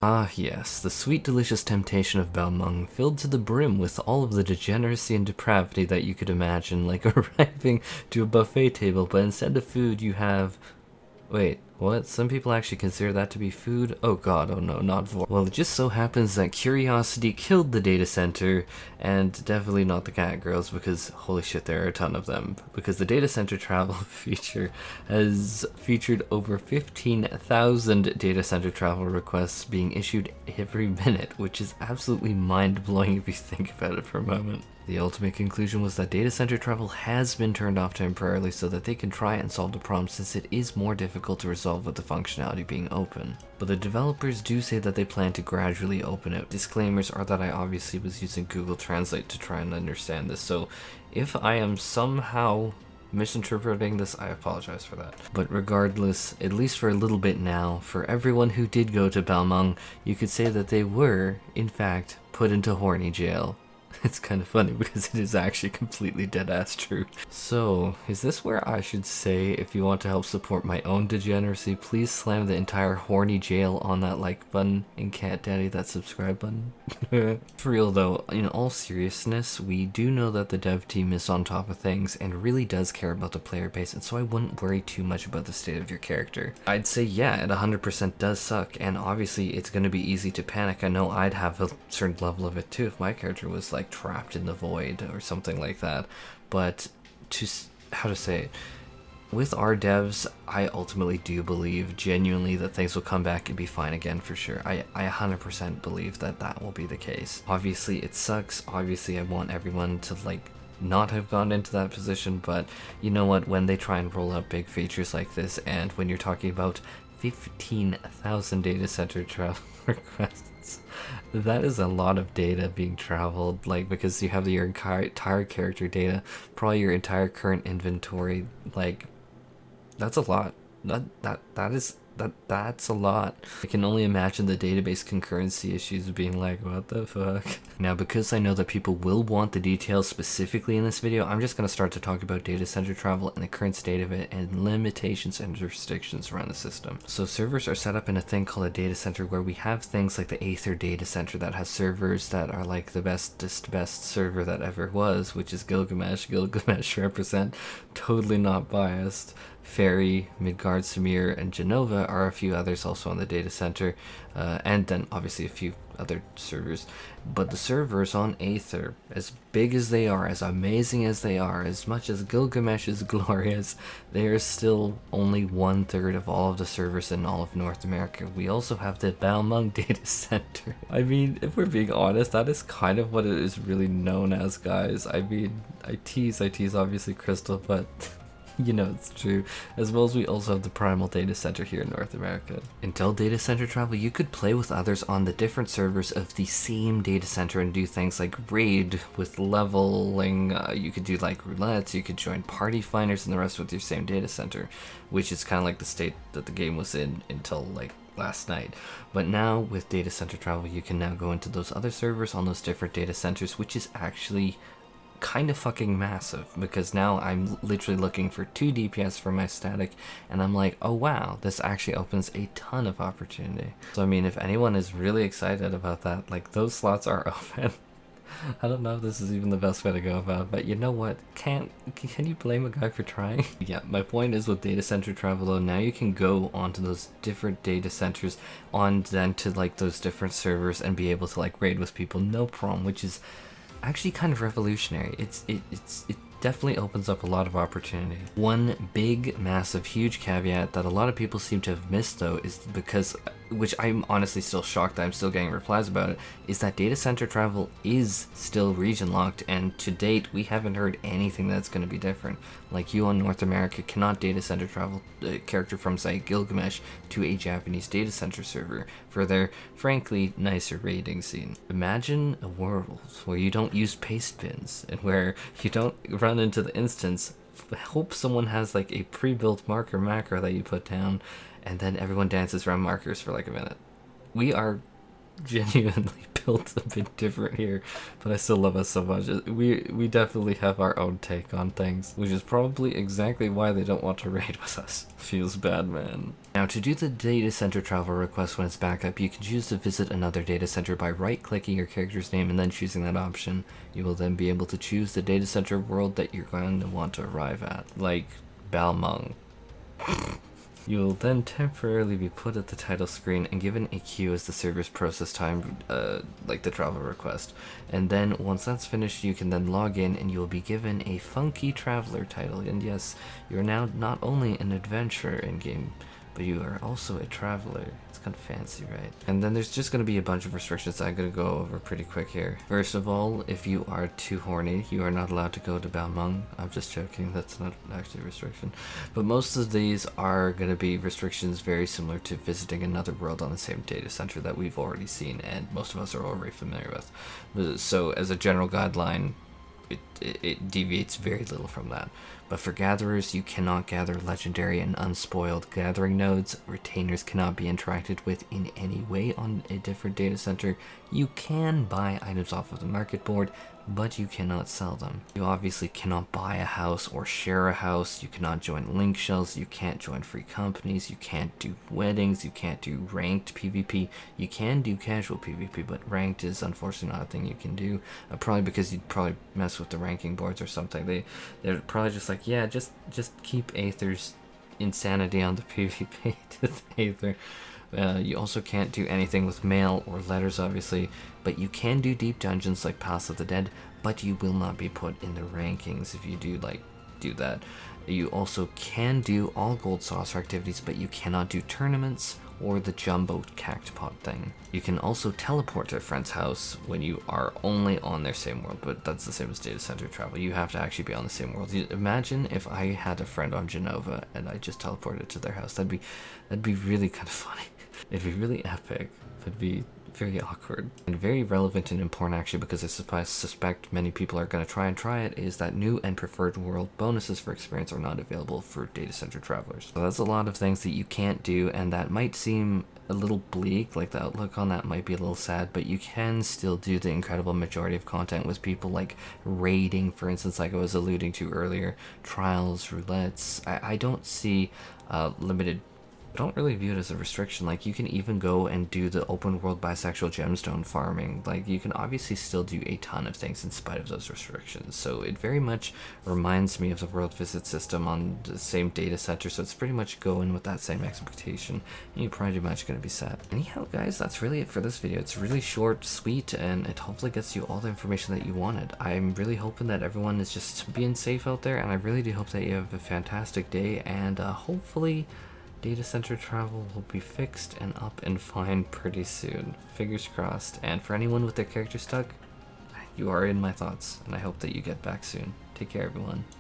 Ah yes, the sweet delicious temptation of Balmung, filled to the brim with all of the degeneracy and depravity that you could imagine, like arriving to a buffet table, but instead of food you have... Wait, what? Some people actually consider that to be food? Oh god, oh no, not vor. Well, it just so happens that curiosity killed the data center, and definitely not the cat girls, because holy shit, there are a ton of them. Because the Datacenter Travel feature has featured over 15,000 Datacenter Travel requests being issued every minute, which is absolutely mind-blowing if you think about it for a moment. The ultimate conclusion was that Datacenter Travel has been turned off temporarily so that they can try and solve the problem, since it is more difficult to resolve with the functionality being open. But the developers do say that they plan to gradually open it. Disclaimers are that I obviously was using Google Translate to try and understand this, so if I am somehow misinterpreting this, I apologize for that. But regardless, at least for a little bit now, for everyone who did go to Balmung, you could say that they were, in fact, put into horny jail. It's kind of funny because it is actually completely dead-ass true. So, is this where I should say, if you want to help support my own degeneracy, please slam the entire horny jail on that like button, and Cat Daddy that subscribe button? For real though, in all seriousness, we do know that the dev team is on top of things and really does care about the player base, and so I wouldn't worry too much about the state of your character. I'd say yeah, it 100% does suck, and obviously it's going to be easy to panic. I know I'd have a certain level of it too if my character was like trapped in the void or something like that, but how to say it, with our devs, I ultimately do believe genuinely that things will come back and be fine again for sure. I 100% believe that that will be the case. Obviously it sucks, obviously I want everyone to like not have gone into that position, but you know what, when they try and roll out big features like this, and when you're talking about 15,000 data center travel requests, that is a lot of data being traveled, like, because you have your entire character data, probably your entire current inventory, like, that's a lot. That's a lot. I can only imagine the database concurrency issues being like, what the fuck? Now, because I know that people will want the details specifically in this video, I'm just going to start to talk about data center travel and the current state of it and limitations and restrictions around the system. So servers are set up in a thing called a data center, where we have things like the Aether data center that has servers that are like the best server that ever was, which is Gilgamesh. Gilgamesh represent, totally not biased. Fairy, Midgard, Samir, and Genova are a few others also on the data center, and then obviously a few other servers. But the servers on Aether, as big as they are, as amazing as they are, as much as Gilgamesh is glorious, they are still only 1/3 of all of the servers in all of North America. We also have the Balmung data center. I mean, if we're being honest, that is kind of what it is really known as, guys. I mean, I tease obviously Crystal, but you know it's true. As well as we also have the Primal Data Center here in North America. Until Data Center Travel, you could play with others on the different servers of the same data center and do things like raid with leveling, you could do like roulettes, you could join party finders and the rest with your same data center, which is kind of like the state that the game was in until like last night. But now with Data Center Travel, you can now go into those other servers on those different data centers, which is actually kind of fucking massive, because now I'm literally looking for 2 DPS for my static, and I'm like, oh wow, this actually opens a ton of opportunity. So I mean, if anyone is really excited about that, like, those slots are open. I don't know if this is even the best way to go about it, but you know what, can you blame a guy for trying? Yeah, my point is with Data Center Travel though, now you can go onto those different data centers on then to like those different servers and be able to like raid with people, no problem, which is actually kind of revolutionary. It definitely opens up a lot of opportunity. One big, massive, huge caveat that a lot of people seem to have missed though is because, which I'm honestly still shocked that I'm still getting replies about it, is that Data Center Travel is still region locked, and to date we haven't heard anything that's going to be different. Like, you on North America cannot Data Center Travel a character from, say, Gilgamesh to a Japanese data center server for their, frankly, nicer raiding scene. Imagine a world where you don't use paste bins and where you don't run into the instance, hope someone has like a pre-built marker macro that you put down, and then everyone dances around markers for like a minute. We are genuinely built a bit different here, but I still love us so much. We definitely have our own take on things, which is probably exactly why they don't want to raid with us. Feels bad, man. Now, to do the data center travel request when it's back up, you can choose to visit another data center by right-clicking your character's name and then choosing that option. You will then be able to choose the data center world that you're going to want to arrive at, like Balmung. You will then temporarily be put at the title screen and given a queue as the server's process time, like the travel request. And then once that's finished, you can then log in and you will be given a funky traveler title. And yes, you are now not only an adventurer in game, but you are also a traveler. It's kind of fancy, right? And then there's just going to be a bunch of restrictions that I'm going to go over pretty quick here. First of all, if you are too horny, you are not allowed to go to Balmung. I'm just joking, that's not actually a restriction. But most of these are going to be restrictions very similar to visiting another world on the same data center that we've already seen and most of us are already familiar with. So as a general guideline, it deviates very little from that. But for gatherers, you cannot gather legendary and unspoiled gathering nodes. Retainers cannot be interacted with in any way on a different data center. You can buy items off of the market board, but you cannot sell them. You obviously cannot buy a house or share a house. You cannot join link shells. You can't join free companies. You can't do weddings. You can't do ranked PvP. You can do casual PvP, but ranked is unfortunately not a thing you can do. Probably because you'd probably mess with the ranking boards or something. They're probably just like, yeah, just keep Aether's insanity on the PvP to Aether. You also can't do anything with mail or letters, obviously, but you can do deep dungeons like Pass of the Dead, but you will not be put in the rankings if you do that. You also can do all gold saucer activities, but you cannot do tournaments or the jumbo cactpot thing. You can also teleport to a friend's house when you are only on their same world, but that's the same as data center travel. You have to actually be on the same world. Imagine if I had a friend on Genova and I just teleported to their house. That'd be really kind of funny. It'd be really epic. It'd be very awkward and very relevant and important actually, because I suspect many people are going to try it, is that new and preferred world bonuses for experience are not available for data center travelers. So that's a lot of things that you can't do, and that might seem a little bleak, like the outlook on that might be a little sad, but you can still do the incredible majority of content with people like raiding, for instance, like I was alluding to earlier, trials, roulettes. I don't see limited. I don't really view it as a restriction. Like, you can even go and do the open world bisexual gemstone farming. Like, you can obviously still do a ton of things in spite of those restrictions. So it very much reminds me of the world visit system on the same data center. So it's pretty much going with that same expectation, and you're pretty much going to be set. Anyhow, guys, that's really it for this video. It's really short, sweet, and it hopefully gets you all the information that you wanted. I'm really hoping that everyone is just being safe out there, and I really do hope that you have a fantastic day, and hopefully data center travel will be fixed and up and fine pretty soon. Fingers crossed. And for anyone with their character stuck, you are in my thoughts, and I hope that you get back soon. Take care, everyone.